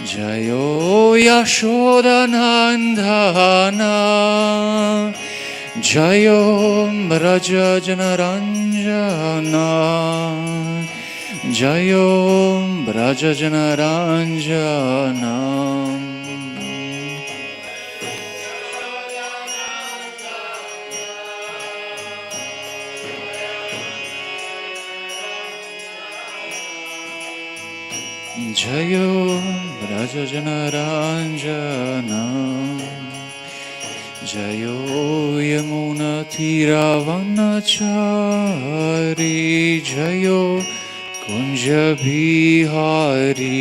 Jayo Yashodanandana Jayo Braja Janaranjana Jayo Braja Janaranjana Jayo Braja Janaranjana Jayo Yamuna Tiravanachari Jayo Kunja Bihari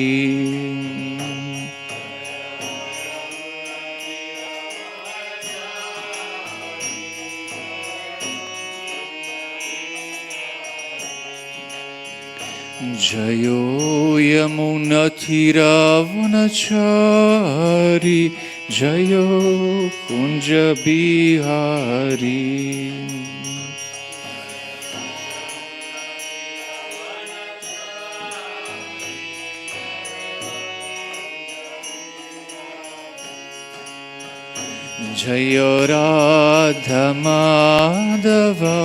Jayo Yamuna Tiravanachari Jayo Kunja Bihari Jayo Radha Madhava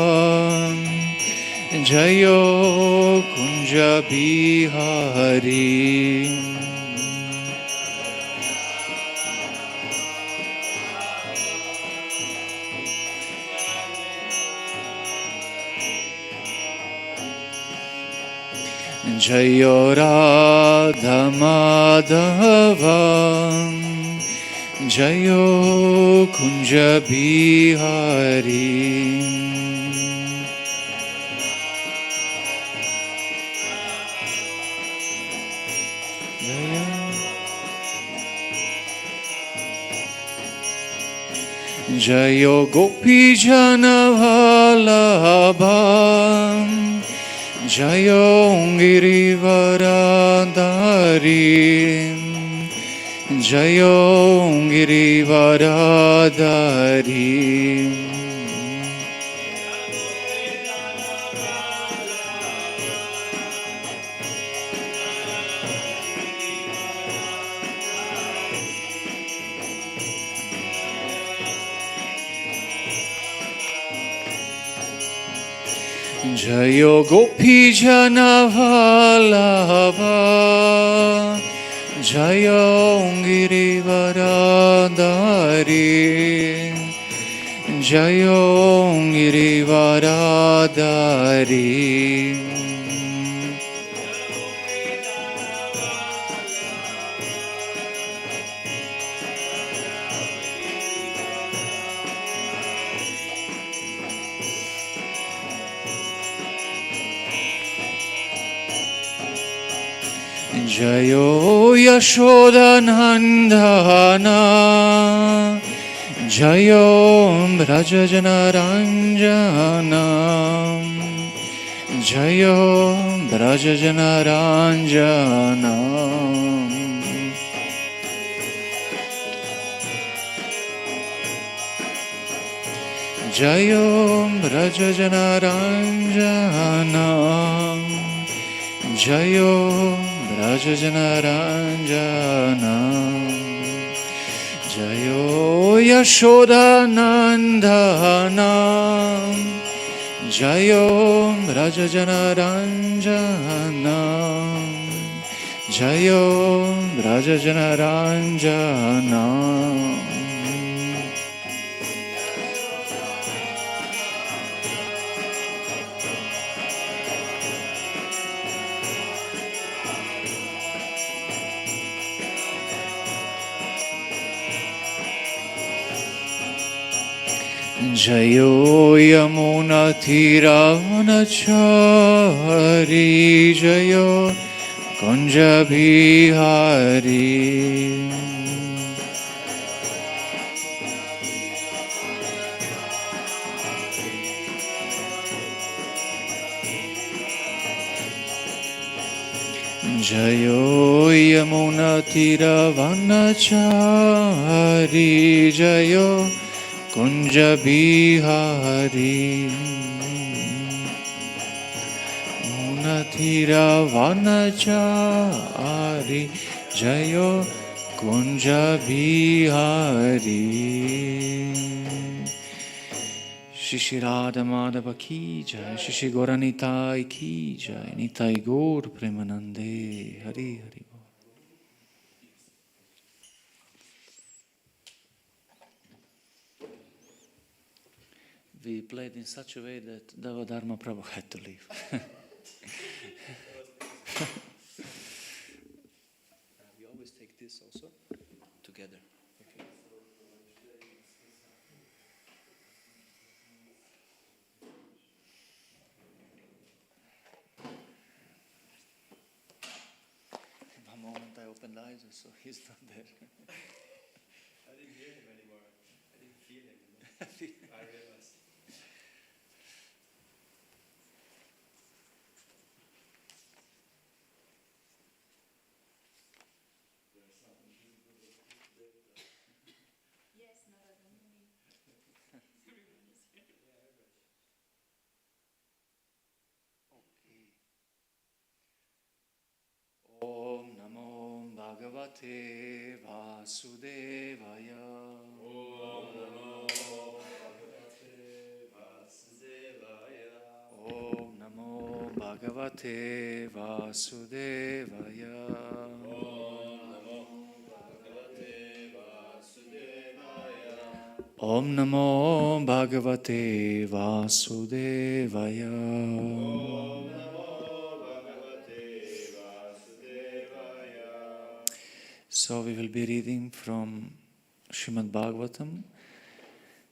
Jayo Kunja Bihari Jayo Radha Madhava Jayo Kunja Bihari Jayo Gopi Jana Vallabha Jayo Girivaradari Jayo Girivaradari Jayo Gopi Jana Vallabha Jayo Girivaradari Jayo Girivaradari Jayo Yashodanandana Jayo Braja Janaranjana Jayo Braja Janaranjana Jayo Braja Janaranjana Jayo Braja Janaranjana Jayo Yashodanandana Jayo Braja Janaranjana Jayo Braja Janaranjana Jayo Yamuna Tiravanachari Jayo Kunja Bihari Jayo Yamuna Tiravanachari Jayo Kunja Bihari Munatira Vanachari Jayo Kunja Bihari. Shishi Radha Madhava ki jai, Shishi Goranitai ki jai, Nitai Gaur Premanande, Hari Hari. We played in such a way that Davadharma Prabhu had to leave. We always take this also together. Okay. One moment I opened eyes, so he's not there. I didn't hear him anymore. I didn't feel him. I realized. Yes, Narada Muni. Everyone is here. Yeah, everybody. Okay. Om Namo Bhagavate Vasudevaya. Om Namo Bhagavate Vasudevaya. Om Namo Bhagavate Vasudevaya. Om Namo Bhagavate Om Namo Bhagavate Vasudevaya. Vasudevaya. Om Namo Bhagavate Vasudevaya. So we will be reading from Srimad Bhagavatam,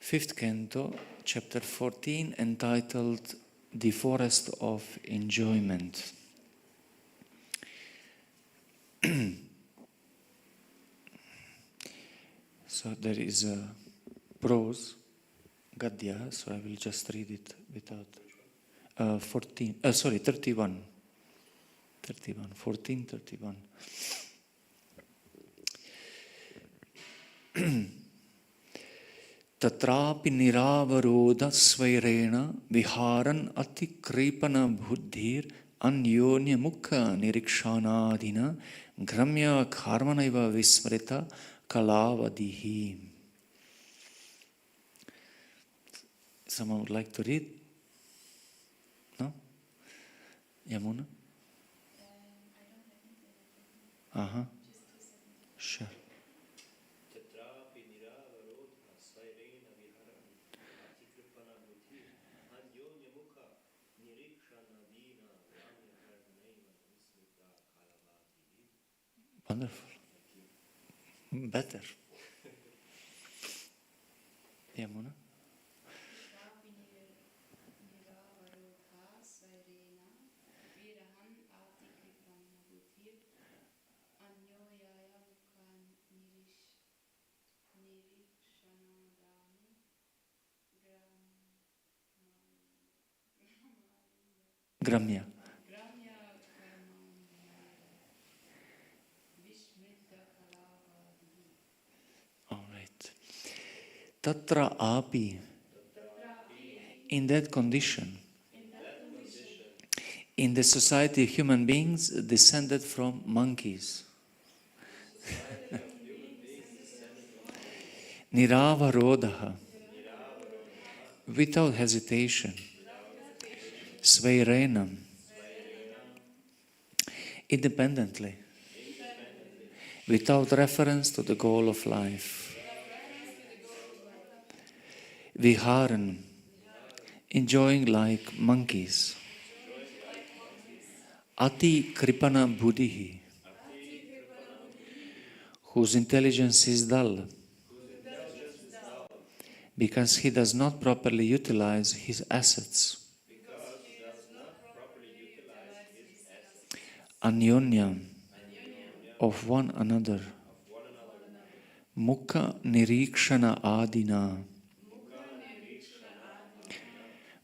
5th canto, chapter 14, entitled The Forest of Enjoyment. So there is a prose, Gadya, so I will just read it without 31. 14:31. Tatrapi niravaroda svairena viharan atikripana buddhir anyonya mukha nirikshanadina gramya karmanaiva vismrita kalavadihi. Someone would like to read? No? Yamuna? I don't have internet. Just 2 seconds. Sure. Tatrapi niravarodha svairena viharan atikripana buddhi anyonya mukha nirikshanadina ramya karmanaiva vismrita kalavadihi. Wonderful. Better. Yamuna? Tatrapi niravarodha svairena virahan atikripana buddhir anyoyaya mukhan nirikshanadani Gramya. gramya karmanaya vismrita kalavadihi. All right. Tatra api. In that condition, in the society of human beings descended from monkeys. Niravarodaha. Without hesitation. Svairenam. Independently. Without reference to the goal of life. Viharan. Enjoying like monkeys. Ati kripana buddhihi. Whose intelligence is dull. Because he does not properly utilize his assets. Anyonya, of one another. Mukha nirikshana adina,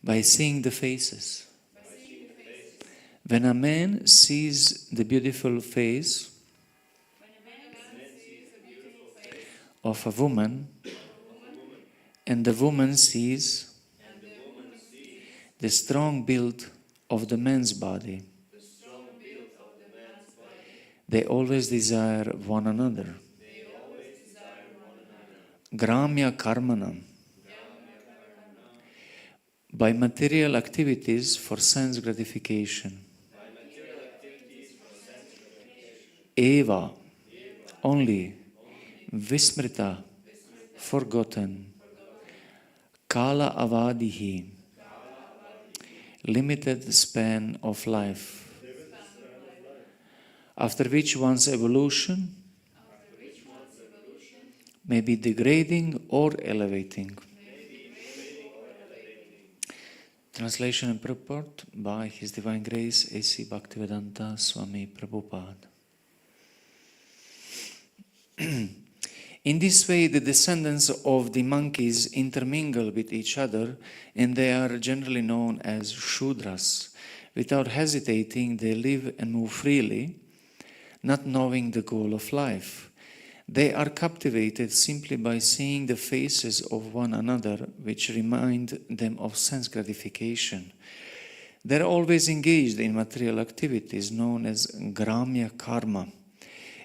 by seeing the faces. When a man sees the beautiful face of a woman, and the woman sees the strong build of the man's body, They always desire one another. Gramya karmanam. By material activities for sense gratification. Eva, only. Vismrita, forgotten. Kala avadihi, limited span of life, after which one's evolution may be degrading or elevating. Translation and purport by His Divine Grace A.C. Bhaktivedanta Swami Prabhupada. In this way, the descendants of the monkeys intermingle with each other, and they are generally known as Shudras. Without hesitating, they live and move freely, not knowing the goal of life. They are captivated simply by seeing the faces of one another, which remind them of sense gratification. They are always engaged in material activities known as Gramya Karma,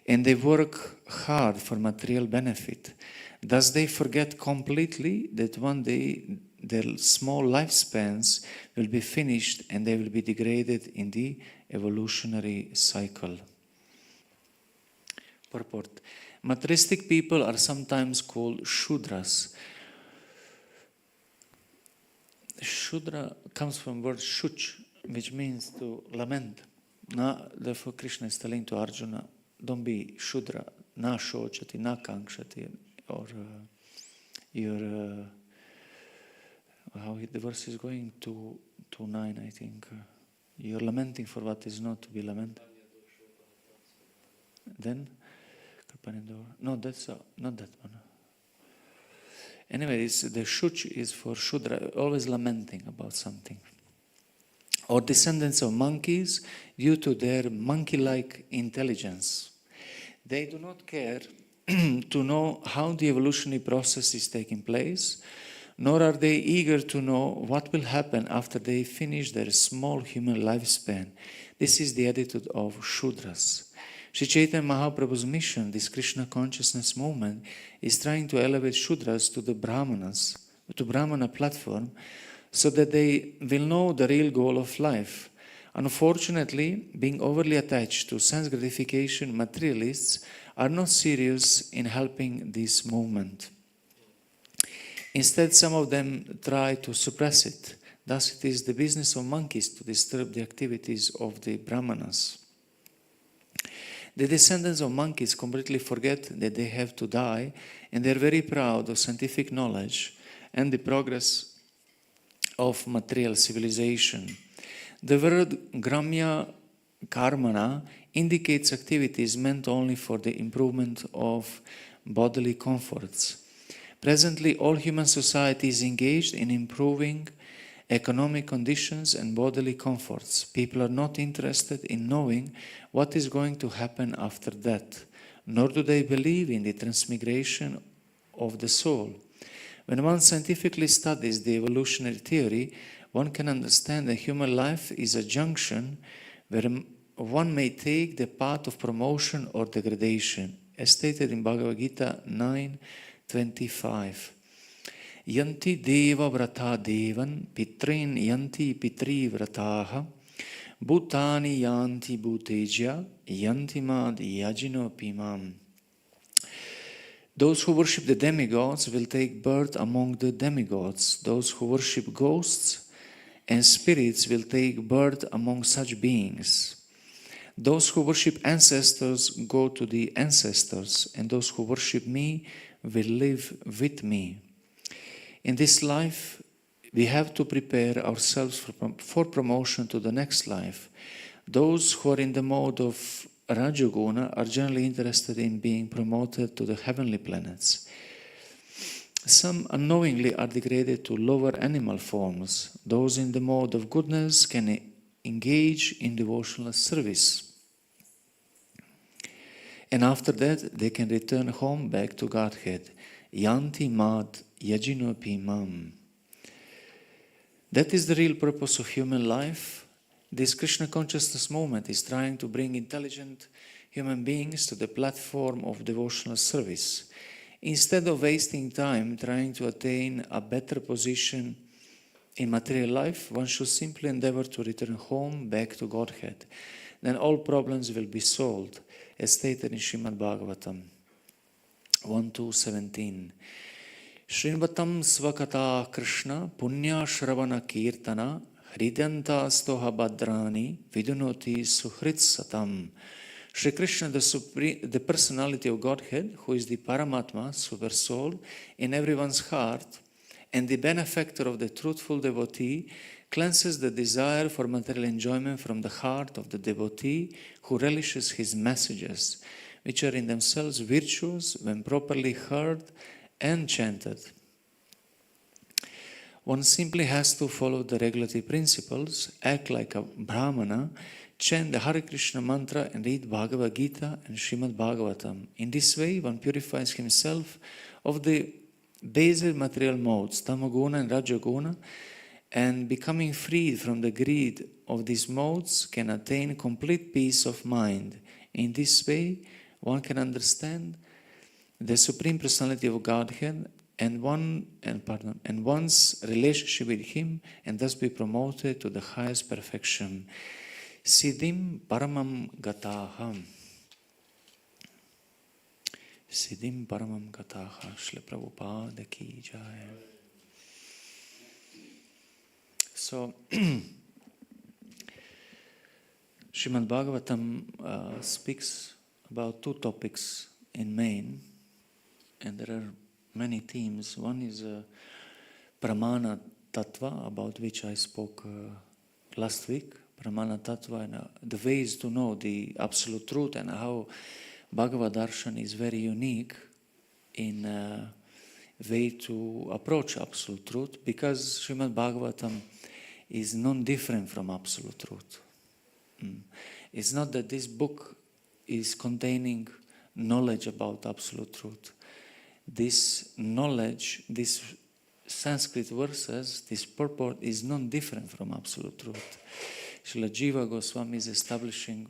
and they work hard for material benefit. Thus they forget completely that one day their small lifespans will be finished and they will be degraded in the evolutionary cycle. Purport. Materialistic people are sometimes called Shudras. Shudra comes from the word Shuch, which means to lament. Therefore Krishna is telling to Arjuna, don't be Shudra, na shochati, na kankshati, or how the verse is going to 9, I think. You're lamenting for what is not to be lamented. Then, no, that's not that one. Anyway, the Shuch is for Shudra, always lamenting about something. Or descendants of monkeys, due to their monkey-like intelligence. They do not care to know how the evolutionary process is taking place, nor are they eager to know what will happen after they finish their small human lifespan. This is the attitude of Shudras. Sri Chaitanya Mahaprabhu's mission, this Krishna consciousness movement, is trying to elevate Shudras to the Brahmanas, to Brahmana platform, so that they will know the real goal of life. Unfortunately, being overly attached to sense gratification, materialists are not serious in helping this movement. Instead, some of them try to suppress it. Thus, it is the business of monkeys to disturb the activities of the Brahmanas. The descendants of monkeys completely forget that they have to die, and they are very proud of scientific knowledge and the progress of material civilization. The word Gramya Karmana indicates activities meant only for the improvement of bodily comforts. Presently, all human society is engaged in improving economic conditions and bodily comforts. People are not interested in knowing what is going to happen after death, nor do they believe in the transmigration of the soul. When one scientifically studies the evolutionary theory, one can understand that human life is a junction where one may take the path of promotion or degradation, as stated in Bhagavad Gita 9:25. Yanti deva vrata devan, pitrin yanti pitri vrataha, bhutani yanti bhuteja, yanti mad yajino pimam. Those who worship the demigods will take birth among the demigods. Those who worship ghosts and spirits will take birth among such beings. Those who worship ancestors go to the ancestors, and those who worship me will live with me. In this life, we have to prepare ourselves for promotion to the next life. Those who are in the mode of Rajoguna are generally interested in being promoted to the heavenly planets. Some unknowingly are degraded to lower animal forms. Those in the mode of goodness can engage in devotional service. And after that, they can return home back to Godhead. Yanti mad yajinopi mam. That is the real purpose of human life. This Krishna consciousness movement is trying to bring intelligent human beings to the platform of devotional service. Instead of wasting time trying to attain a better position in material life, one should simply endeavor to return home back to Godhead. Then all problems will be solved, as stated in Srimad Bhagavatam 1.2.17. Srinvatam svakata Krishna punya shravana kirtana hridanta stoha badrani vidunoti suhrit satam. Shri Krishna, the personality of Godhead, who is the Paramatma, super soul, in everyone's heart, and the benefactor of the truthful devotee, cleanses the desire for material enjoyment from the heart of the devotee who relishes his messages, which are in themselves virtuous when properly heard and chanted. One simply has to follow the regulatory principles, act like a Brahmana, chant the Hare Krishna mantra and read Bhagavad Gita and Srimad Bhagavatam. In this way, one purifies himself of the baser material modes, Tamaguna and Rajaguna, and becoming freed from the greed of these modes can attain complete peace of mind. In this way, one can understand the Supreme Personality of Godhead and one's relationship with Him, and thus be promoted to the highest perfection. Siddhim paramam gataham. Siddhim paramam gataha. Shri Prabhupada ki jai. So, Srimad Bhagavatam speaks about two topics in main, and there are many themes. One is Pramana Tattva, about which I spoke last week. Pramana Tattva, and the ways to know the absolute truth, and how Bhagavad Darshan is very unique in way to approach absolute truth, because Srimad Bhagavatam is non-different from absolute truth. It's not that this book is containing knowledge about absolute truth. This knowledge, these Sanskrit verses, this purport is non-different from absolute truth. Srila Jiva Goswami is establishing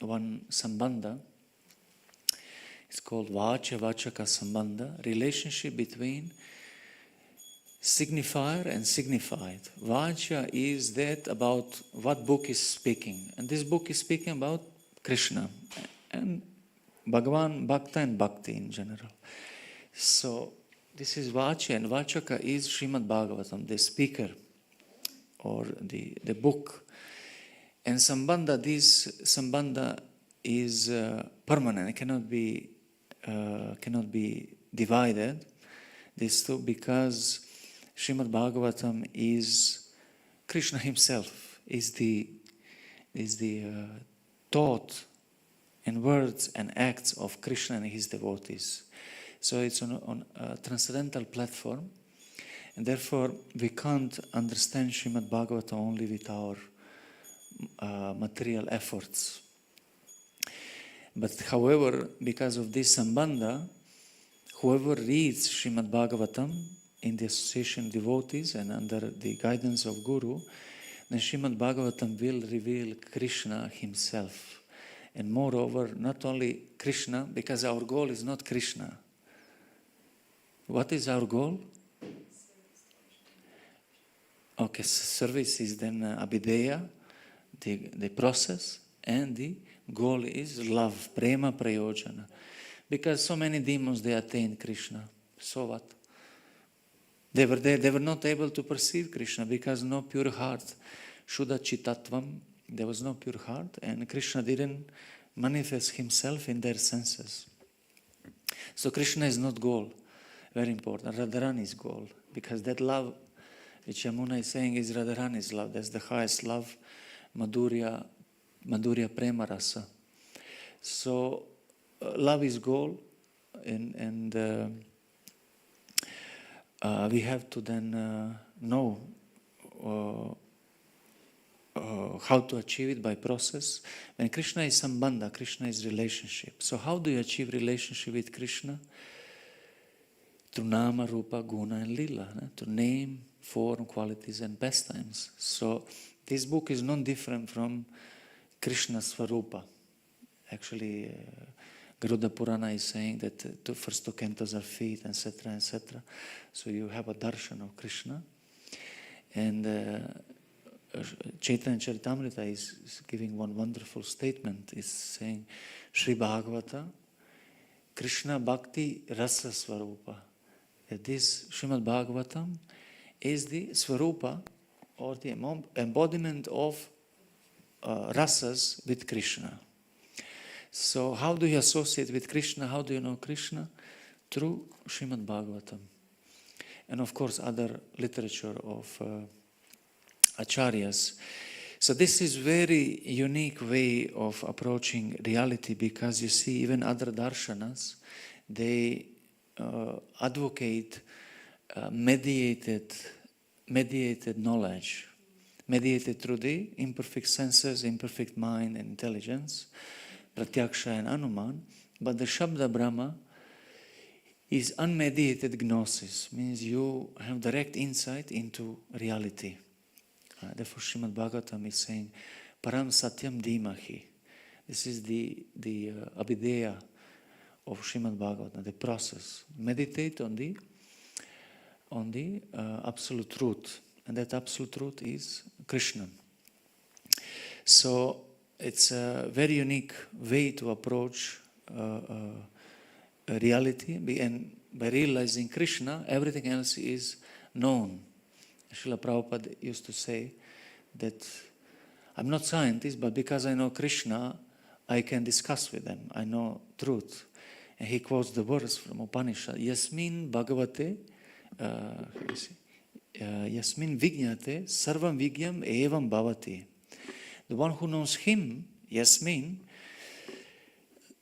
one sambandha. It's called Vacha Vachaka Sambandha, relationship between signifier and signified. Vacha is that about what book is speaking. And this book is speaking about Krishna and Bhagavan, Bhakta and Bhakti in general. So this is Vacha, and Vachaka is Srimad Bhagavatam, the speaker or the book. And Sambandha, this Sambandha is permanent. It cannot be divided. These two, because Srimad Bhagavatam is Krishna himself, is the thought and words and acts of Krishna and his devotees. So it's on a transcendental platform, and therefore we can't understand Srimad Bhagavatam only with our material efforts. But however, because of this Sambandha, whoever reads Srimad Bhagavatam in the association of devotees and under the guidance of Guru, then Srimad Bhagavatam will reveal Krishna himself. And moreover, not only Krishna, because our goal is not Krishna. What is our goal? Okay, service is then Abhideya, the process, and the goal is love, prema prayojana. Because so many demons, they attained Krishna. So what? They were not able to perceive Krishna because no pure heart. Shuddha Chitatvam, there was no pure heart, and Krishna didn't manifest himself in their senses. So Krishna is not goal. Very important. Radharani is goal. Because that love, which Yamuna is saying, is Radharani's love. That's the highest love, Madhurya Prema Rasa. So love is goal, and we have to then know how to achieve it by process. When Krishna is Sambandha, Krishna is relationship. So how do you achieve relationship with Krishna? Through Nama, Rupa, Guna and Lila. Through name, form, qualities and pastimes. So this book is non-different from Krishna's Swarupa. Actually, Garuda Purana is saying that the first two cantos are feet, etc., etc. So you have a darshan of Krishna. And Chaitanya Charitamrita is giving one wonderful statement. It's saying, Sri Bhagavata, Krishna Bhakti Rasa Swarupa. That this Srimad Bhagavatam is the Swarupa, or the embodiment of rasas with Krishna. So how do you associate with Krishna? How do you know Krishna? Through Srimad Bhagavatam. And of course other literature of acharyas. So this is very unique way of approaching reality, because you see even other darshanas, they advocate mediated knowledge, mediated through the imperfect senses, imperfect mind and intelligence, pratyaksha and anuman. But the Shabda Brahma is unmediated gnosis, means you have direct insight into reality. Therefore Srimad Bhagavatam is saying Param Satyam Dhimahi. This is the Abhideya of Srimad Bhagavatam, the process. Meditate on the absolute truth, and that absolute truth is Krishna. So it's a very unique way to approach reality, and by realizing Krishna, everything else is known. Srila Prabhupada used to say that I'm not scientist, but because I know Krishna, I can discuss with them. I know truth. And he quotes the verse from Upanishad, Yasmin Bhagavate, Yasmin Vijnate, Sarvam Vigyam Evam Bhavati. The one who knows him, Yasmin,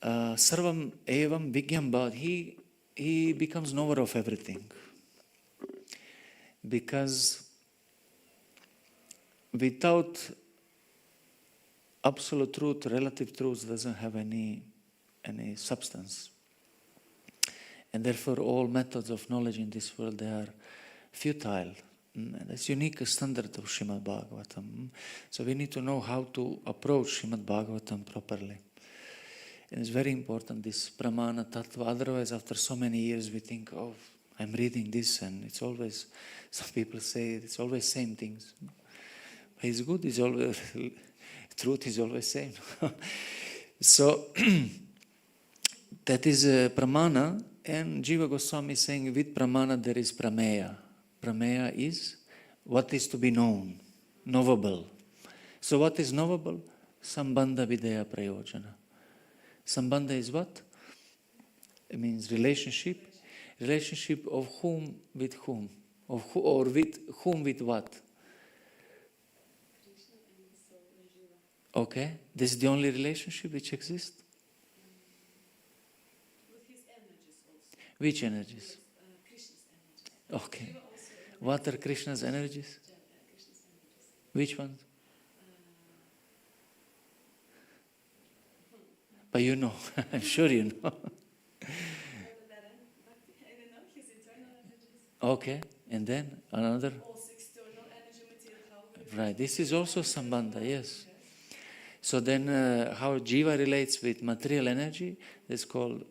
Sarvam Evam Vigyam Bhavati, he becomes knower of everything. Because without absolute truth, relative truth doesn't have any substance. And therefore all methods of knowledge in this world, they are futile. That's unique standard of Srimad Bhagavatam. So we need to know how to approach Srimad Bhagavatam properly. And it's very important, this pramana tattva. Otherwise, after so many years, we think, oh, I'm reading this, and it's always, some people say, it's always same things. It's good, it's always, truth is always same. So, that is pramana, and Jiva Goswami is saying, with pramana there is prameya. Prameya is what is to be known, knowable. So what is knowable? Sambandha videya prayojana. Sambandha is what? It means relationship. Relationship of whom with whom? Of who, or with whom with what? Okay, this is the only relationship which exists? With his energies also. Which energies? Krishna's energies. Okay. What are Krishna's energies? Krishna's energies. Which ones? But you know, I'm sure you know. I don't know, his internal energies. Okay, and then another? Also external energy, material. Right, this is also Sambandha, yes. So then how Jiva relates with material energy, that's called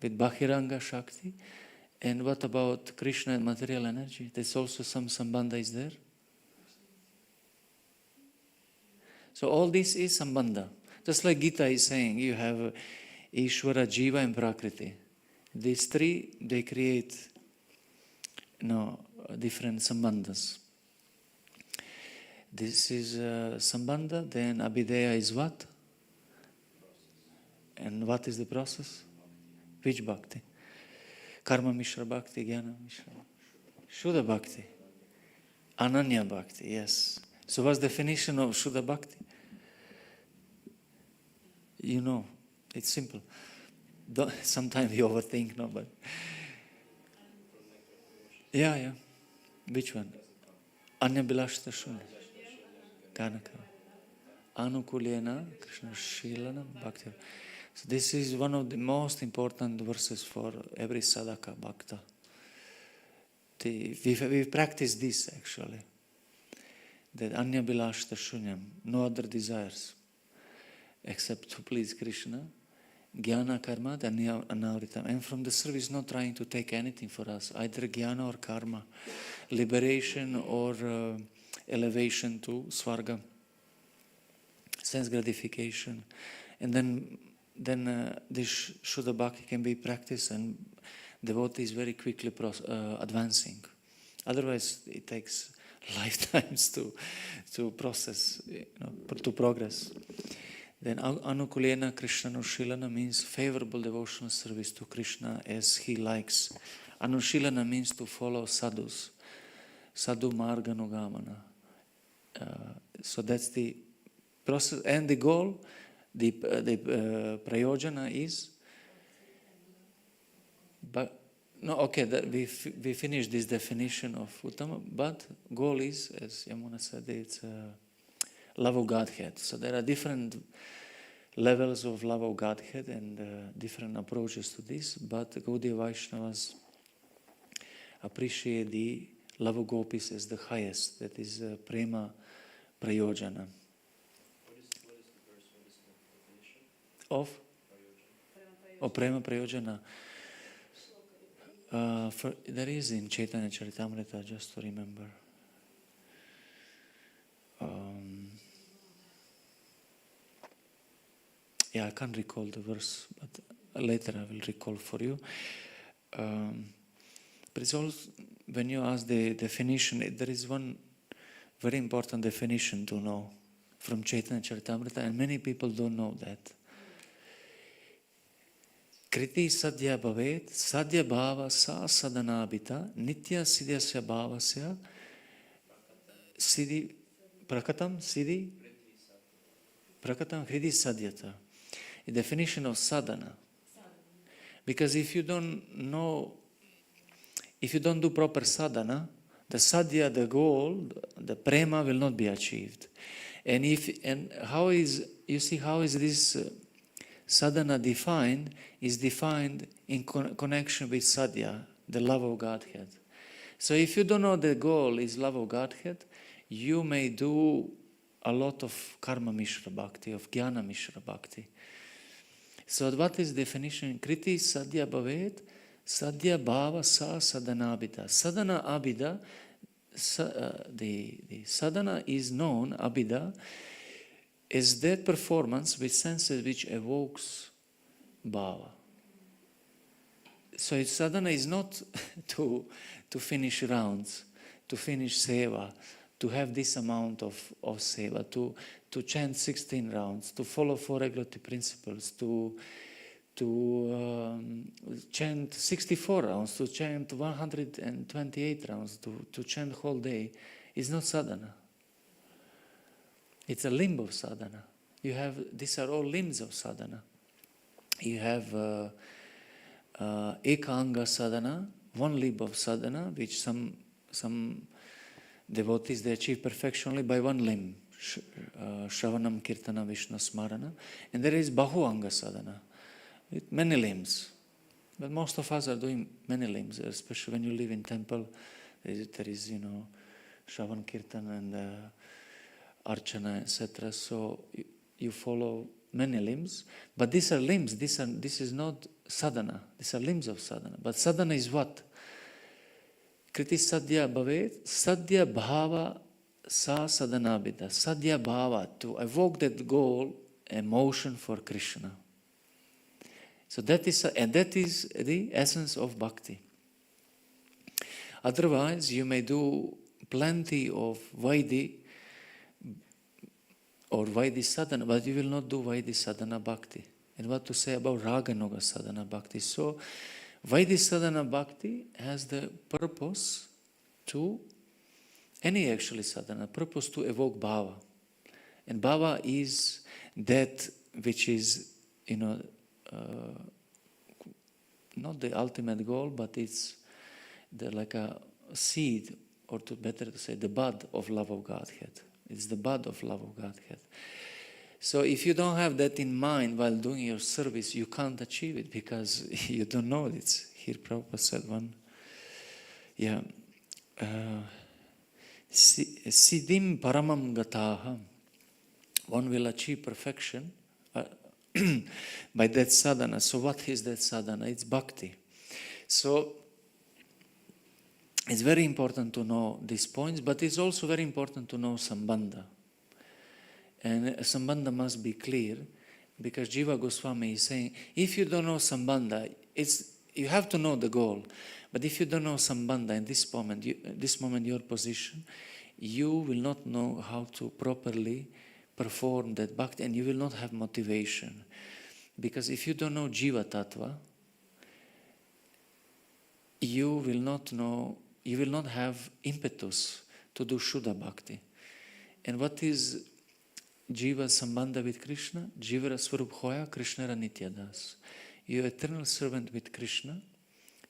with Bahiranga Shakti. And what about Krishna and material energy? There's also some Sambandha is there. So all this is Sambandha. Just like Gita is saying, you have Ishvara, Jiva and Prakriti. These three, they create different Sambandhas. This is Sambandha, then Abhideya is what? And what is the process? Which Bhakti? Karma Mishra Bhakti, Jnana Mishra. Shuddha Bhakti. Ananya Bhakti, yes. So what's the definition of Shuddha Bhakti? You know, it's simple. Sometimes you overthink, no, but... Yeah. Which one? Anya Bilashta Shuddha. Kanaka. Anukulyena Krishna Shilana Bhakti. So this is one of the most important verses for every sadhaka bhakta. We practice this actually. That Anya Bilashta Shunyam, no other desires. except to please Krishna. Jnana, karma, and anavritam. And from the service not trying to take anything for us, either jnana or karma, liberation or elevation to svarga, sense gratification. And then this Shuddha Bhakti can be practiced and devotees very quickly advancing. Otherwise, it takes lifetimes to process, to progress. Then Anukulena Krishna Anushilana means favorable devotional service to Krishna as he likes. Anushilana means to follow sadhus, sadhu marga nugamana. So that's the process, and the goal, the prayojana is. But no, okay, we finished this definition of Uttama, but goal is, as Yamuna said, it's love of Godhead. So there are different levels of love of Godhead and different approaches to this, but Gaudiya Vaishnavas appreciate the love of gopis as the highest, that is prema prayojana. What is the verse? What is the definition? Of? Prayojana. Prema prayojana. There is in Chaitanya Charitamrita, just to remember. Yeah, I can't recall the verse, but later I will recall for you. But it's also, when you ask the definition, there is one very important definition to know from Chaitanya Charitamrita, and many people don't know that. Kriti sadhya bhavet, sadhya bhava sa sadanabhita, nitya siddhasya bhavasya, siddhi, prakatam, siddhi, prakatam, hridi sadhyata. The definition of sadhana. Because if you don't do proper sadhana, the sadhya, the goal, the prema will not be achieved. And how is this sadhana defined? Is defined in connection with sadhya, the love of Godhead. So if you don't know the goal is love of Godhead, you may do a lot of karma mishra bhakti, of jnana mishra bhakti. So what is definition? Kriti sadhya bhavet, sadhya bhava sa sadanabhita. Sadhana abhida, the sadhana is known, abhida, is that performance with senses which evokes bhava. So sadhana is not to finish rounds, to finish seva, to have this amount of seva, to chant 16 rounds, to follow 4 regulatory principles, to chant 64 rounds, to chant 128 rounds, to chant whole day, is not sadhana. It's a limb of sadhana. These are all limbs of sadhana. You have ekanga sadhana, one limb of sadhana, which some devotees, they achieve perfection only by one limb, Shravanam, Kirtana, Vishnu, Smarana. And there is Bahuanga sadhana, with many limbs. But most of us are doing many limbs, especially when you live in temple. There is Shravan, Kirtan and Archana, etc. So you follow many limbs. But these are limbs, this is not sadhana. These are limbs of sadhana. But sadhana is what? Kriti sadhya bhavet, sadhya bhava sa sadanabhita. Sadhya bhava, to evoke that goal, emotion for Krishna. So that is the essence of bhakti. Otherwise, you may do plenty of Vaidhi or Vaidhi sadhana, but you will not do Vaidhi sadhana bhakti. And what to say about Raganuga sadhana bhakti? So, Vaidhi sadhana bhakti has the purpose to, any actually sadhana, purpose to evoke bhava. And bhava is that which is, not the ultimate goal, but it's like a seed, or better to say, the bud of love of Godhead. It's the bud of love of Godhead. So if you don't have that in mind while doing your service, you can't achieve it because you don't know it. Here Prabhupada said one, Siddhim paramam gataha, one will achieve perfection, by that sadhana. So what is that sadhana? It's bhakti. So it's very important to know these points, but it's also very important to know Sambandha. And Sambandha must be clear, because Jiva Goswami is saying, if you don't know Sambandha, you have to know the goal. But if you don't know Sambandha in this moment, your position, you will not know how to properly perform that bhakti, and you will not have motivation. Because if you don't know Jiva Tattva, you will not have impetus to do Shuddha Bhakti. And what is Jiva Sambandha with Krishna? Jiva Swarup Hoya Krishna Nityadas. You're eternal servant with Krishna.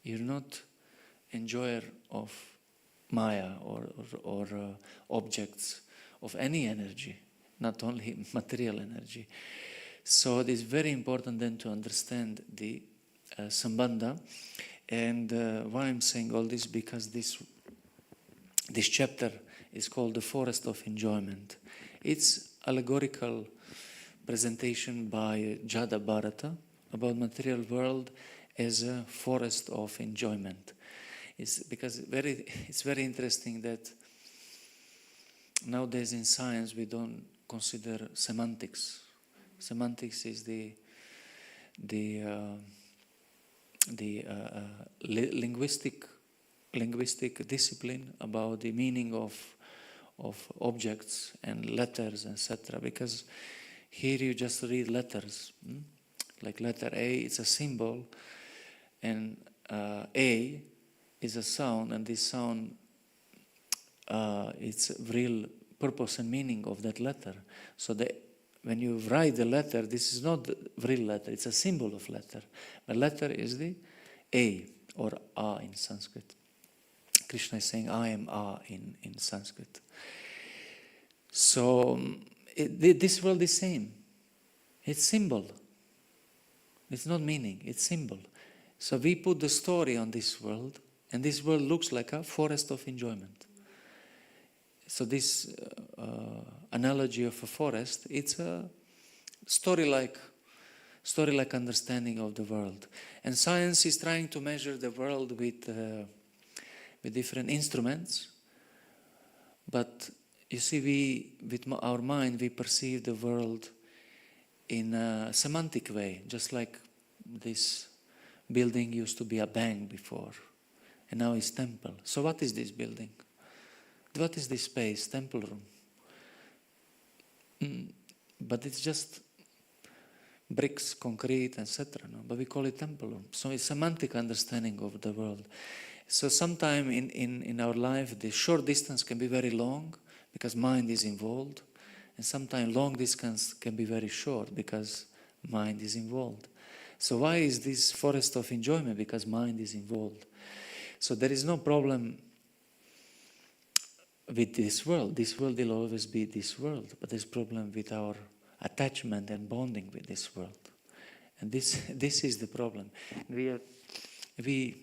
You're not enjoyer of Maya or objects of any energy, not only material energy. So it is very important then to understand the Sambandha. And why I'm saying all this, because this chapter is called The Forest of Enjoyment. It's allegorical presentation by Jada Bharata about material world as a forest of enjoyment. It's very interesting that nowadays in science we don't consider semantics. Semantics is the linguistic discipline about the meaning of objects and letters, etc. Because here you just read letters, like letter A, it's a symbol, and A is a sound, and this sound, it's real purpose and meaning of that letter. So when you write the letter, this is not the real letter, it's a symbol of letter. The letter is the A or A in Sanskrit. Krishna is saying, I am A in Sanskrit. So this world is same. It's symbol. It's not meaning, it's symbol. So we put the story on this world, and this world looks like a forest of enjoyment. So this analogy of a forest, it's a story-like understanding of the world. And science is trying to measure the world with different instruments. But you see, with our mind, we perceive the world in a semantic way, just like this building used to be a bank before, and now it's temple. So what is this building? What is this space? Temple room. But it's just bricks, concrete, etc. No? But we call it temple room. So it's semantic understanding of the world. So sometime in our life, the short distance can be very long because mind is involved. And sometimes long distance can be very short because mind is involved. So why is this forest of enjoyment? Because mind is involved. So there is no problem with this world. This world will always be this world. But there's problem with our attachment and bonding with this world. And this is the problem. We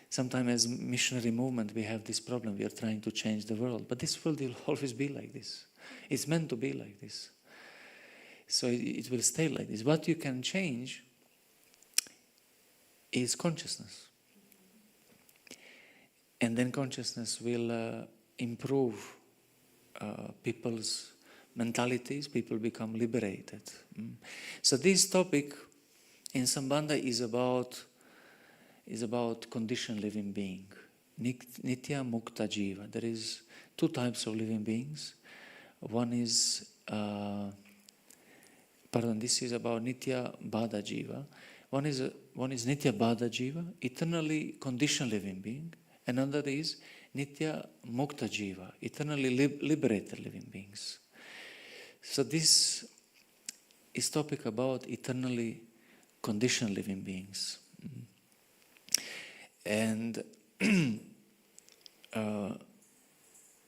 sometimes as missionary movement, we have this problem. We are trying to change the world. But this world will always be like this. It's meant to be like this. So it will stay like this. What you can change is consciousness. And then consciousness will improve people's mentalities. People become liberated. So this topic in Sambandha is about conditioned living being. Nitya Mukta Jiva. There is two types of living beings. One is, this is about Nitya Bada Jiva. One is Nitya Bada Jiva, eternally conditioned living being. Another is Nitya Mukta Jiva, eternally liberated living beings. So this is topic about eternally conditioned living beings. And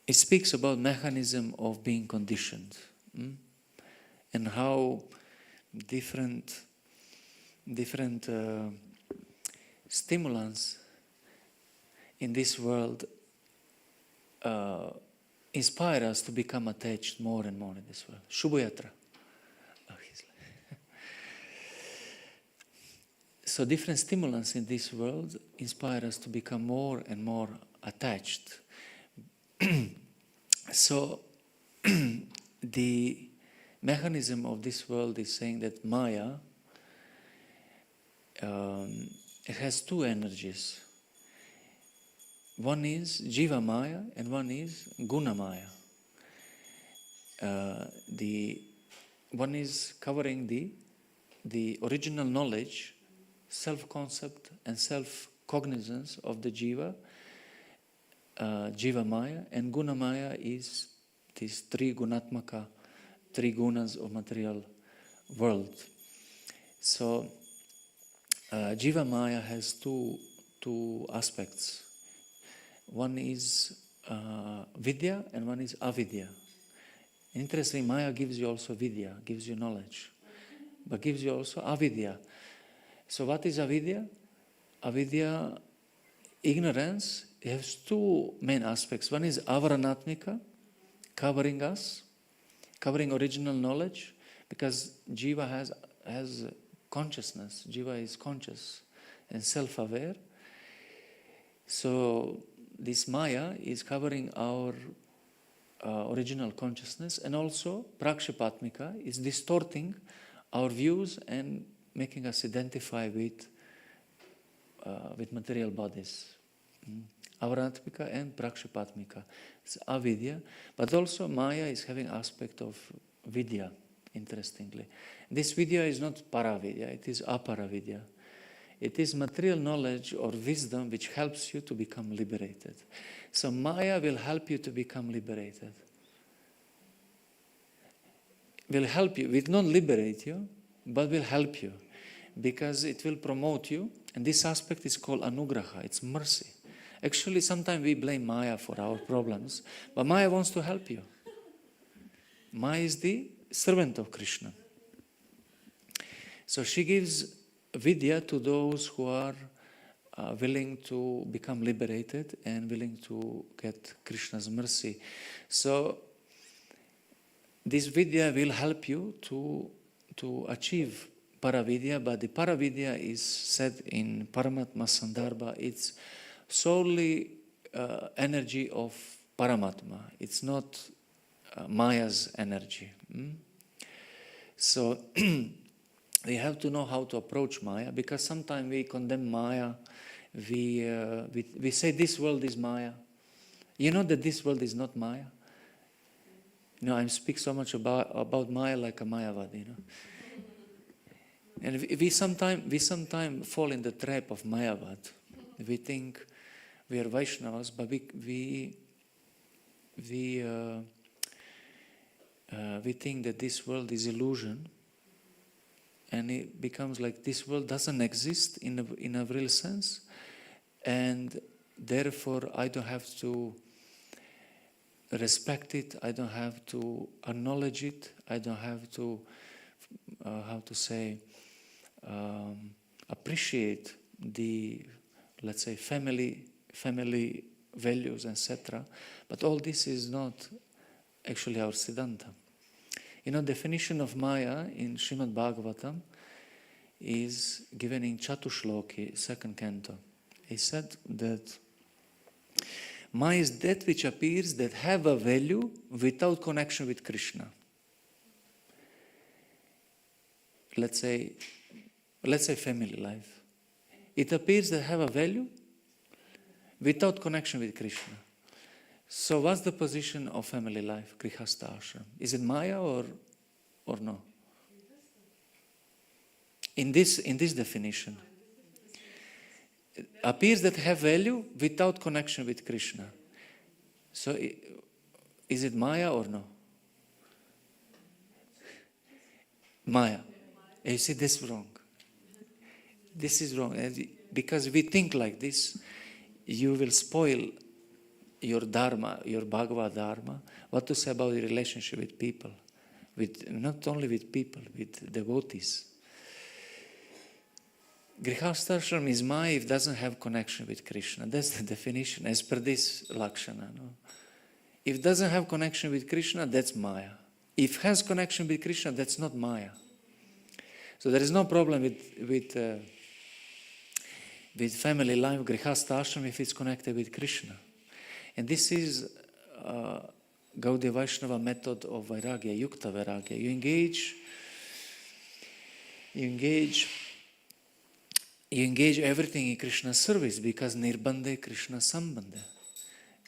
it speaks about mechanism of being conditioned, and how different stimulants in this world inspire us to become attached more and more in this world. Shubhayatra. So different stimulants in this world inspire us to become more and more attached. So the mechanism of this world is saying that Maya, it has two energies. One is Jiva Maya and one is Guna Maya. The one is covering the original knowledge, self-concept and self-cognizance of the Jiva, Jiva Maya, and Guna Maya is these three gunatmaka, three gunas of material world. So Jiva Maya has two aspects. One is vidya and one is avidya. Interesting, Maya gives you also vidya, gives you knowledge, but gives you also avidya. So what is avidya? Avidya, ignorance, has two main aspects. One is avaranatmika, covering us, covering original knowledge, because Jiva has consciousness. Jiva is conscious and self-aware. So this Maya is covering our original consciousness, and also prakshipatmika is distorting our views and making us identify with material bodies. Avaranatmika and prakshipatmika. It's avidya, but also Maya is having aspect of vidya, interestingly. This vidya is not paravidya, it is aparavidya. It is material knowledge or wisdom which helps you to become liberated. So Maya will help you to become liberated. Will help you, will not liberate you, but will help you. Because it will promote you, and this aspect is called anugraha, it's mercy. Actually, sometimes we blame Maya for our problems, but Maya wants to help you. Maya is the servant of Krishna. So she gives vidya to those who are willing to become liberated and willing to get Krishna's mercy. So this vidya will help you to achieve paravidya, but the paravidya is said in Paramatma Sandarbha, it's solely energy of Paramatma. It's not Maya's energy. So we have to know how to approach Maya, because sometimes we condemn Maya. We say this world is Maya. You know that this world is not Maya. You know, I speak so much about Maya like a Mayavad, you know. And we sometimes fall in the trap of Mayavad. We think we are Vaishnavas, but we think that this world is illusion, and it becomes like this world doesn't exist in a real sense, and therefore I don't have to respect it, I don't have to acknowledge it, I don't have to appreciate the, let's say, family values, etc. But all this is not actually our Siddhanta. You know, definition of Maya in Srimad Bhagavatam is given in Chatushloki, 2nd canto. He said that Maya is that which appears that have a value without connection with Krishna. Let's say family life. It appears that have a value without connection with Krishna. So what's the position of family life, Grihastha ashram? Is it Maya or no? In this definition. It appears that have value without connection with Krishna. So is it Maya or no? Maya. You see, this is wrong. This is wrong. And because we think like this, you will spoil your dharma, your Bhagavad dharma, what to say about the relationship with people, with not only with people, with devotees. Grihastha is Maya if it doesn't have connection with Krishna. That's the definition as per this Lakshana. No? If it doesn't have connection with Krishna, that's Maya. If it has connection with Krishna, that's not Maya. So there is no problem with with family life, grihastha ashram, if it's connected with Krishna. And this is Gaudiya Vaishnava method of Vairagya, Yukta Vairagya. You engage everything in Krishna's service because Nirbandhe Krishna Sambandha.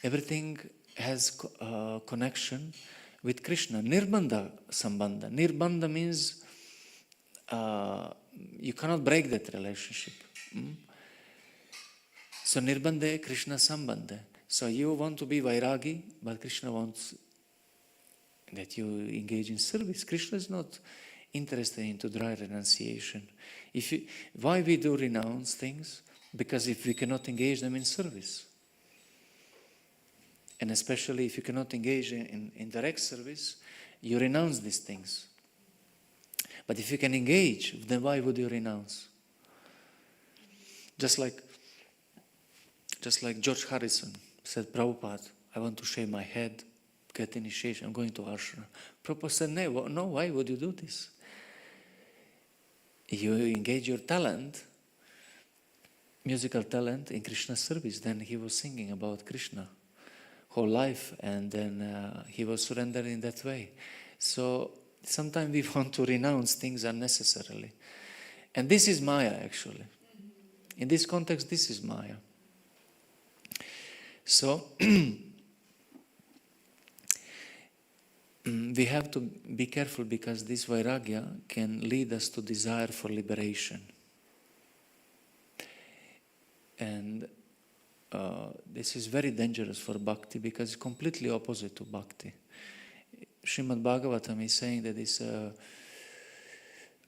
Everything has connection with Krishna. Nirbandha Sambandha. Nirbandha means you cannot break that relationship. So Nirbandhe Krishna Sambandha. So you want to be Vairagi, but Krishna wants that you engage in service. Krishna is not interested into dry renunciation. Why we do renounce things? Because if we cannot engage them in service. And especially if you cannot engage in direct service, you renounce these things. But if you can engage, then why would you renounce? Just like George Harrison said, Prabhupada, I want to shave my head, get initiation, I'm going to ashram. Prabhupada said, no, why would you do this? You engage your talent, musical talent, in Krishna's service. Then he was singing about Krishna whole life, and then he was surrendered in that way. So sometimes we want to renounce things unnecessarily. And this is Maya, actually. In this context, this is Maya. So we have to be careful because this Vairagya can lead us to desire for liberation. And this is very dangerous for bhakti because it's completely opposite to bhakti. Srimad Bhagavatam is saying that this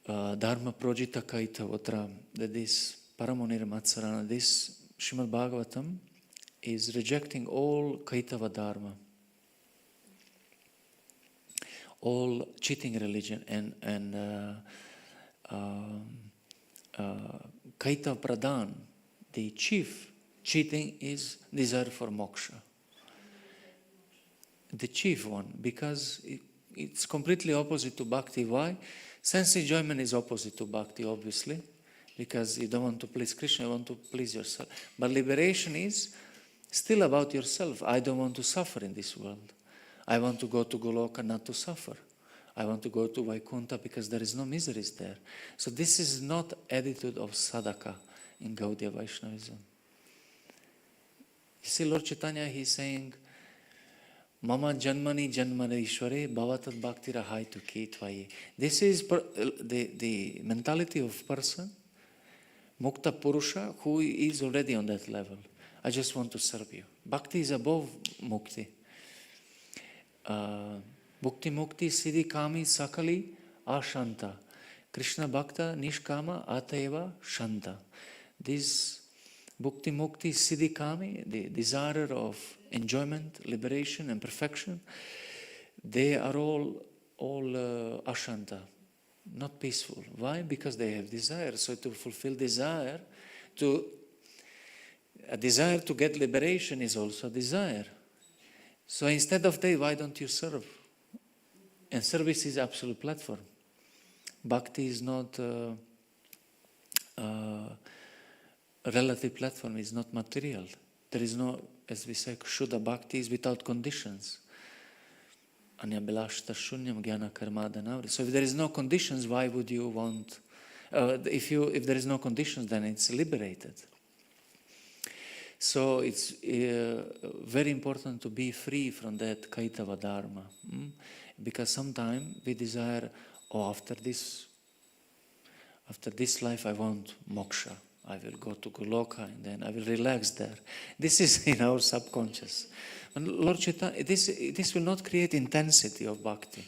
Dharma Projita Kaitavotra, that this Paramonir Matsarana, this Srimad Bhagavatam is rejecting all Kaitava Dharma, all cheating religion, and Kaitava Pradhan, the chief cheating is desire for moksha. The chief one, because it's completely opposite to bhakti. Why? Sense enjoyment is opposite to bhakti, obviously, because you don't want to please Krishna, you want to please yourself. But liberation is still about yourself. I don't want to suffer in this world. I want to go to Goloka not to suffer. I want to go to Vaikuntha because there is no miseries there. So this is not attitude of sadhaka in Gaudiya Vaishnavism. You see, Lord Chaitanya, he's saying, Mama janmani janmani ishware bhavatat bhaktira haitu kitvaye. This is the mentality of person, mukta purusha, who is already on that level. I just want to serve you. Bhakti is above mukti. Bhukti mukti siddhi kami sakali ashanta. Krishna bhakta nishkama ateva shanta. This Bhukti mukti siddhi kami, the desire of enjoyment, liberation and perfection, they are all ashanta, not peaceful. Why? Because they have desire. So to fulfill a desire to get liberation is also a desire. So instead of that, why don't you serve? And service is absolute platform. Bhakti is not relative platform, is not material. There is no, as we say, Shuddha Bhakti is without conditions. Anyabhilashta shunyam jnana karmadana. So if there is no conditions, why would you want? If there is no conditions, then it's liberated. So it's very important to be free from that Kaitava Dharma. Because sometimes we desire, after this life I want moksha. I will go to Goloka and then I will relax there. This is in our subconscious. And Lord Chaitanya, this will not create intensity of bhakti.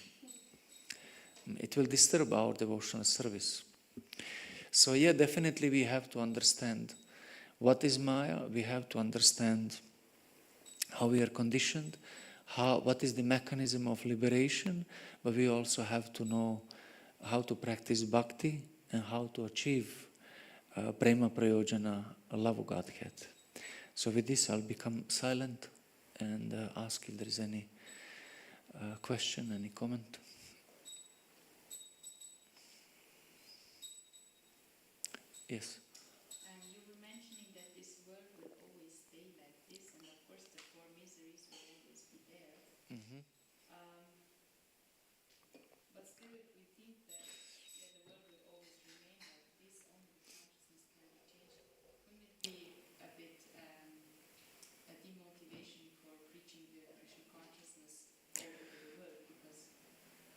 It will disturb our devotional service. So yeah, definitely we have to understand what is Maya. We have to understand how we are conditioned, what is the mechanism of liberation, but we also have to know how to practice bhakti and how to achieve prema prayojana, love of Godhead. So with this I'll become silent and ask if there is any question, any comment. Yes. You were mentioning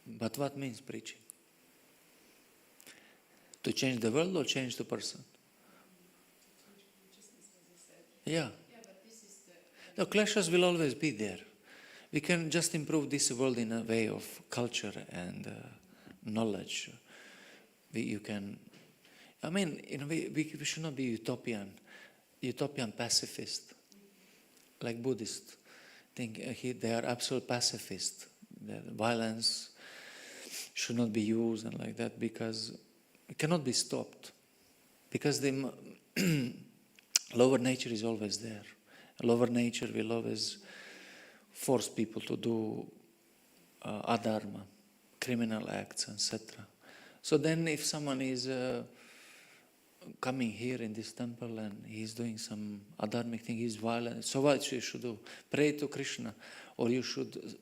But what means preaching? To change the world or change the person? Yeah. But this is the No, clashes will always be there. We can just improve this world in a way of culture and knowledge. You can, I mean, in a way, we should not be utopian pacifist, like Buddhists. Think they are absolute pacifists. That violence should not be used and like that because it cannot be stopped. Because the lower nature is always there. Lower nature will always force people to do adharma, criminal acts, etc. So then if someone is coming here in this temple and he's doing some adharmic thing, he's violent, so what you should do? Pray to Krishna, or you should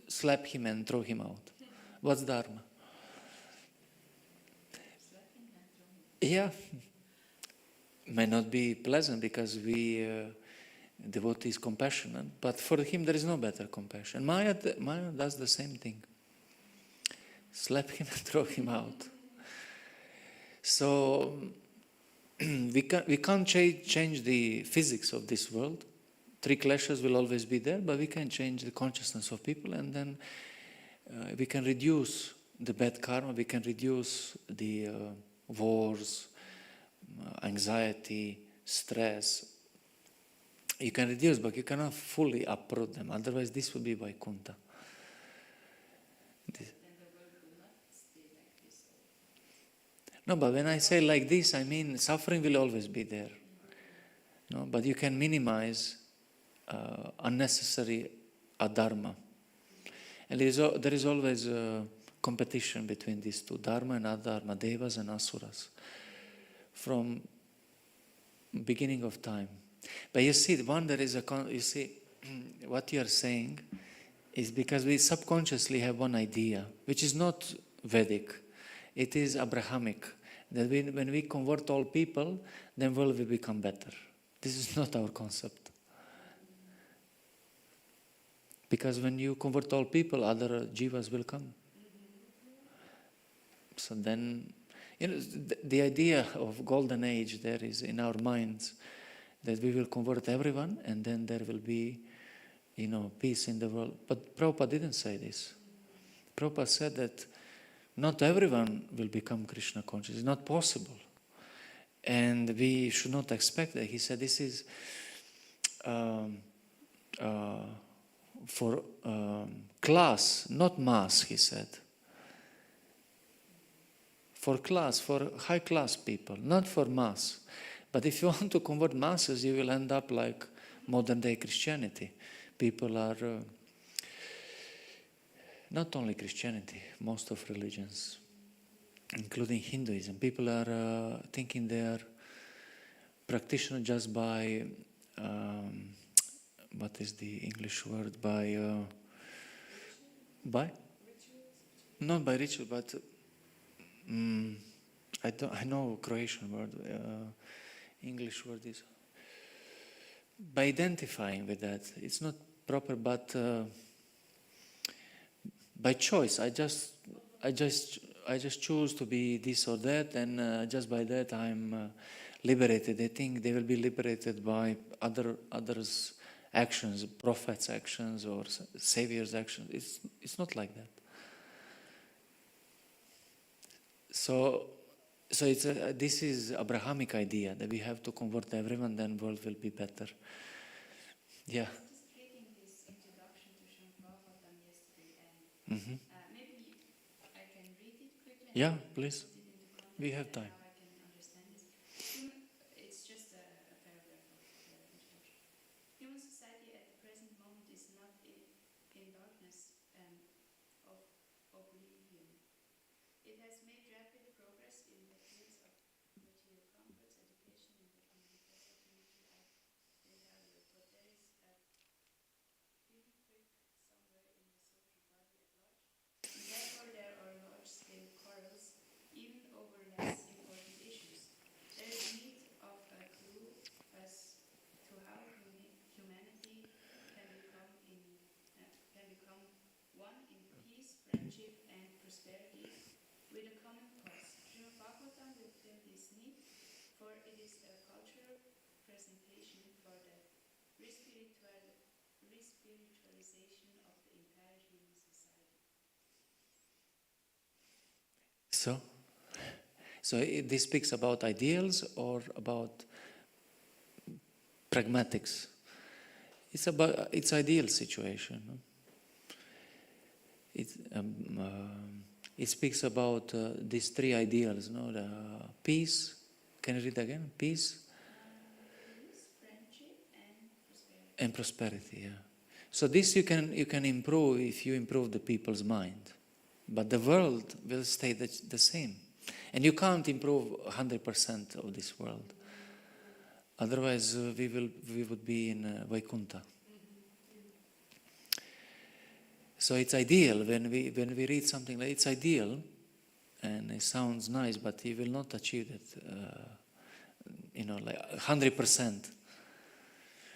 slap him and throw him out. What's dharma? Yeah. May not be pleasant because devotee is compassionate, but for him there is no better compassion. Maya does the same thing. Slap him and throw him out. So we can't change the physics of this world. 3 clashes will always be there, but we can change the consciousness of people, and then we can reduce the bad karma, we can reduce the wars, anxiety, stress. You can reduce, but you cannot fully uproot them. Otherwise, this will be Vaikuntha. No, but when I say like this, I mean suffering will always be there. No, but you can minimize unnecessary adharma. And there is always a competition between these two, dharma and adharma, devas and asuras, from beginning of time. But you see, what you are saying is because we subconsciously have one idea, which is not Vedic, it is Abrahamic, that when we convert all people, then world will become better. This is not our concept. Because when you convert all people, other jivas will come. So then, the idea of golden age there is in our minds, that we will convert everyone and then there will be, peace in the world. But Prabhupada didn't say this. Prabhupada said that not everyone will become Krishna conscious. It's not possible. And we should not expect that. He said this is for class, not mass, he said. For class, for high class people, not for mass. But if you want to convert masses, you will end up like modern day Christianity. People are, not only Christianity, most of religions, including Hinduism, people are thinking they are practitioners just by, what is the English word, by? Not by ritual, but I know Croatian word, English word is by identifying with that. It's not proper, but by choice. I just choose to be this or that, and just by that I'm liberated. They think they will be liberated by others' actions, prophets' actions or saviors' actions. It's not like that. So this is Abrahamic idea that we have to convert everyone, then world will be better. Yeah. Just reading this introduction to Sri Prabhupada yesterday, and maybe I can read it quickly. Yeah, please. Put it into context We have and time. how I can understand this. It's just a paragraph of the introduction. Human society at the present moment is not in darkness of oblivion. It has made rapid progress in the fields of material comforts, education, and the development but there is a pinprick somewhere in the social body at large. And therefore there are large-scale quarrels, even over less important respiritualization of the entire human society. So this speaks about ideals or about pragmatics? It's ideal situation. No? It speaks about these three ideals. No, the peace. Can you read again? Peace Peace, friendship, and prosperity. and prosperity. Yeah. So this you can improve if you improve the people's mind, but the world will stay the same, and you can't improve 100% of this world. Otherwise, we would be in Vaikuntha. So it's ideal when we read something like it's ideal, and it sounds nice, but you will not achieve it. Like 100%.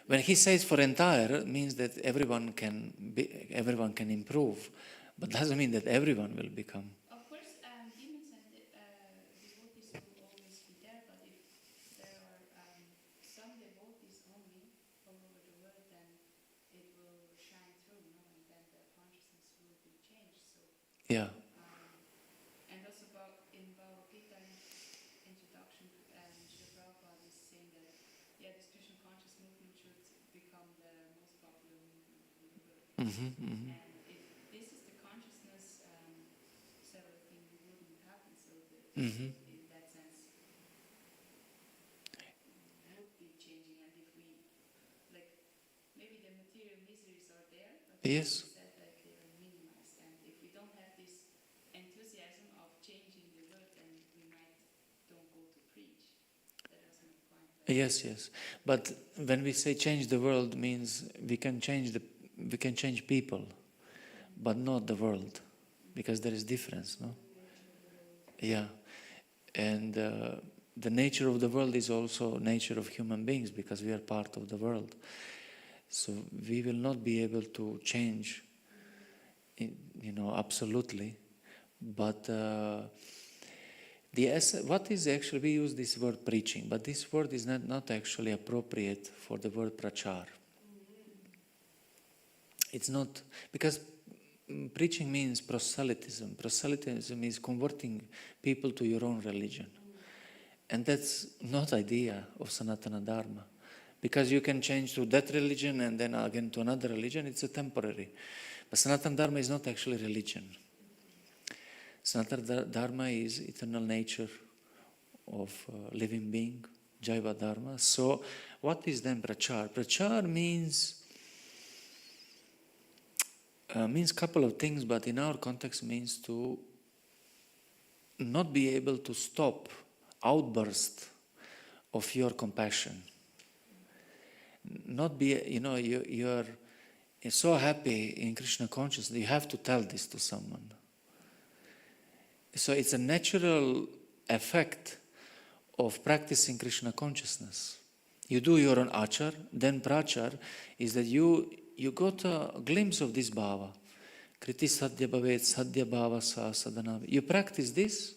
When he says for entire, it means that everyone can improve, but doesn't mean that everyone will become. Of course, demons and devotees will always be there, but if there are some devotees only all over the world, then it will shine through, no? And then the consciousness will be changed. So, Yeah. and also in Bhagavad Gita introduction, Srila Prabhupada is saying that this Krishna conscious movement should become the most popular movement in the world. And if this is the consciousness, several things wouldn't happen. So in that sense, would be changing. And if we, like, maybe the material miseries are there, but Yes. we said that they are minimized. And if we don't have this enthusiasm of changing the world, then we might don't go to preach. That doesn't make point. Right? Yes. But when we say change the world, means we can change people, but not the world, because there is difference, no? Yeah, and the nature of the world is also nature of human beings, because we are part of the world. So we will not be able to change, absolutely. But what is actually, we use this word preaching, but this word is not actually appropriate for the word prachar. It's not, because preaching means proselytism. Proselytism is converting people to your own religion. And that's not idea of Sanatana Dharma. Because you can change to that religion and then again to another religion, it's a temporary. But Sanatana Dharma is not actually religion. Sanatana Dharma is eternal nature of living being, Jaiva Dharma. So what is then prachar? Prachar means couple of things, but in our context means to not be able to stop outburst of your compassion. Not be, you are so happy in Krishna consciousness, you have to tell this to someone. So it's a natural effect of practicing Krishna consciousness. You do your own achar, then prachar is that you got a glimpse of this bhava. Kriti sadhya bhavet, sadhya bhava sa sadhana. You practice this,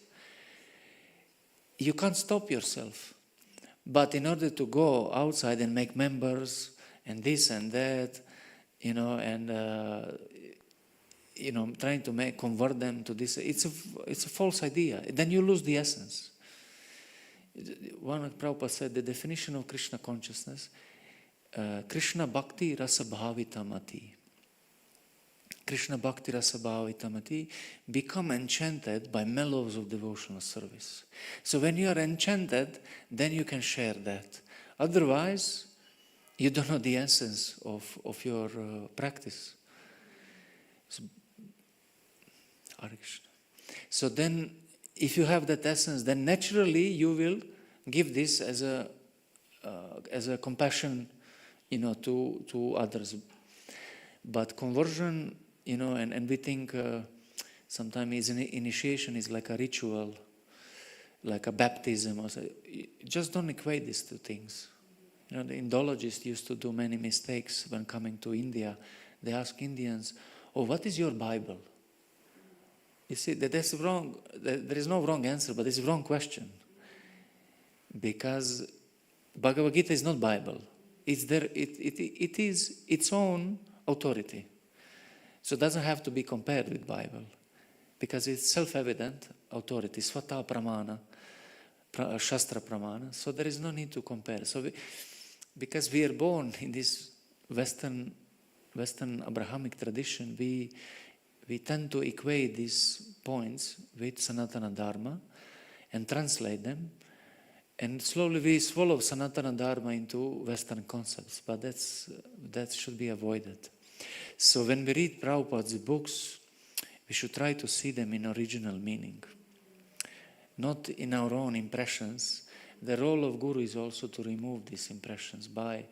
you can't stop yourself. But in order to go outside and make members and this and that, trying to convert them to this, it's a false idea. Then you lose the essence. One of Prabhupada said the definition of Krishna consciousness, Krishna Bhakti Rasa Bhavitamati. Krishna Bhakti Rasa Bhavitamati, become enchanted by mellows of devotional service. So when you are enchanted, then you can share that. Otherwise, you don't know the essence of your practice. So then, if you have that essence, then naturally you will give this as a compassion, to others. But conversion, and we think sometimes initiation is like a ritual, like a baptism. Or so. Just don't equate these two things. The Indologists used to do many mistakes when coming to India. They ask Indians, "Oh, what is your Bible?" You see, that's wrong. There is no wrong answer, but it's a wrong question. Because Bhagavad Gita is not Bible. It's there. It is its own authority. So it doesn't have to be compared with Bible, because it's self-evident authority, svata pramana, shastra pramana. So there is no need to compare. So because we are born in this Western Abrahamic tradition, we tend to equate these points with Sanatana Dharma and translate them, and slowly we swallow Sanatana Dharma into Western concepts, but that should be avoided. So when we read Prabhupada's books, we should try to see them in original meaning, not in our own impressions. The role of Guru is also to remove these impressions by,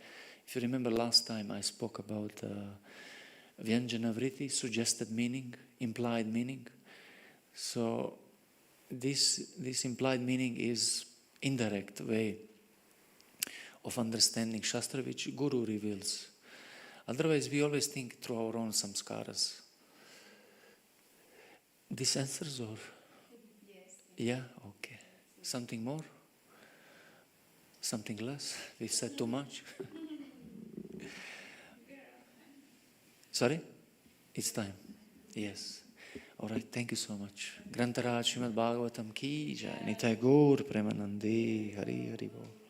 if you remember last time I spoke about Vyanjana Vritti, suggested meaning, implied meaning. So this implied meaning is indirect way of understanding Shastra, which Guru reveals. Otherwise, we always think through our own samskaras. This answers or? Yes. Yeah? Okay. Something more? Something less? We said too much? Sorry? It's time. Yes. All right. Thank you so much. Grantaraj Srimad Bhagavatam ki jai. Nitai Gaur Premanande Hari Hari Bol.